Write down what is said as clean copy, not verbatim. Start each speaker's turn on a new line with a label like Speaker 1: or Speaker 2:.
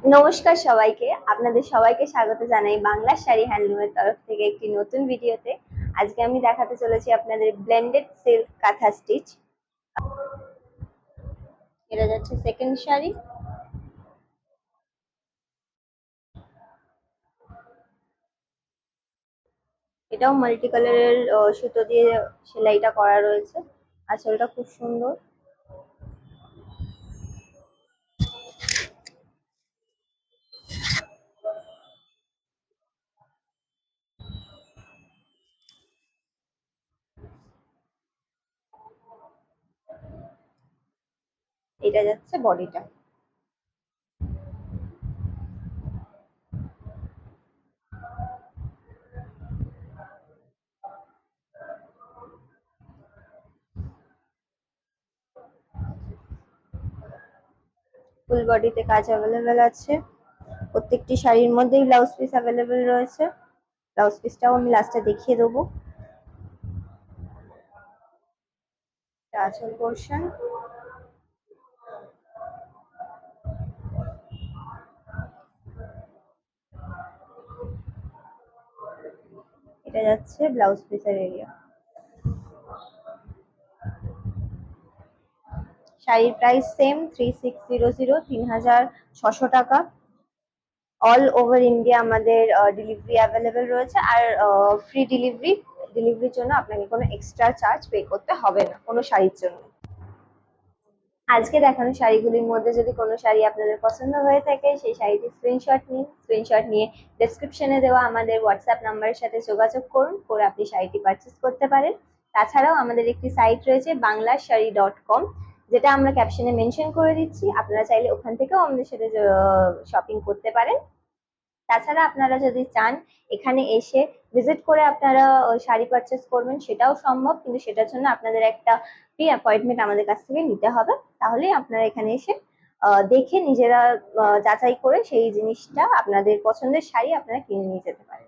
Speaker 1: নমস্কার সবাইকে, আপনাদের সবাইকে স্বাগত জানাই বাংলা শাড়ি হ্যান্ডলুমের তরফ থেকে একটি নতুন ভিডিওতে। আজকে আমি দেখাতে চলেছি আপনাদের ব্লেন্ডেড সিল্ক কাঁথা স্টিচ। এটা যাচ্ছে সেকেন্ড শাড়ি। এটাও মাল্টি কালারের সুতো দিয়ে সেলাইটা করা রয়েছে। আঁচলটা খুব সুন্দর। এটা যাচ্ছে বডিটা। ফুল বডিতে কাজ অ্যাভেলেবেল আছে। প্রত্যেকটি শাড়ির মধ্যেই ব্লাউজ পিস অ্যাভেলেবেল রয়েছে। ব্লাউজ পিসটাও আমি লাস্টে দেখিয়ে দেবো। আঁচল পোর্শন। এটা যাচ্ছে ব্লাউজ পিসের এরিয়া। শাড়ির প্রাইস সেম 3600, 3600 টাকা। অল ওভার ইন্ডিয়া আমাদের ডেলিভারি অ্যাভেলেবেল রয়েছে। আর ফ্রি ডেলিভারির জন্য আপনাকে কোনো এক্সট্রা চার্জ পে করতে হবে না কোনো শাড়ির জন্য। আজকে দেখানো শাড়িগুলির মধ্যে যদি কোনো শাড়ি আপনাদের পছন্দ হয়ে থাকে, সেই শাড়িটি স্ক্রিনশট নিয়ে ডেসক্রিপশনে দেওয়া আমাদের হোয়াটসঅ্যাপ নাম্বারের সাথে যোগাযোগ করুন, করে আপনি শাড়িটি পারচেস করতে পারেন। তাছাড়াও আমাদের একটি সাইট রয়েছে banglasari.com, যেটা আমরা ক্যাপশনে মেনশন করে দিচ্ছি। আপনারা চাইলে ওখান থেকেও আমাদের সাথে শপিং করতে পারেন। তাছাড়া আপনারা যদি চান এখানে এসে ভিজিট করে আপনারা শাড়ি পারচেস করবেন, সেটাও সম্ভব, কিন্তু সেটার জন্য আপনাদের একটা প্রি অ্যাপয়েন্টমেন্ট আমাদের কাছ থেকে নিতে হবে। তাহলেই আপনারা এখানে এসে দেখে নিজেরা যাচাই করে সেই জিনিসটা, আপনাদের পছন্দের শাড়ি আপনারা কিনে নিয়ে যেতে পারেন।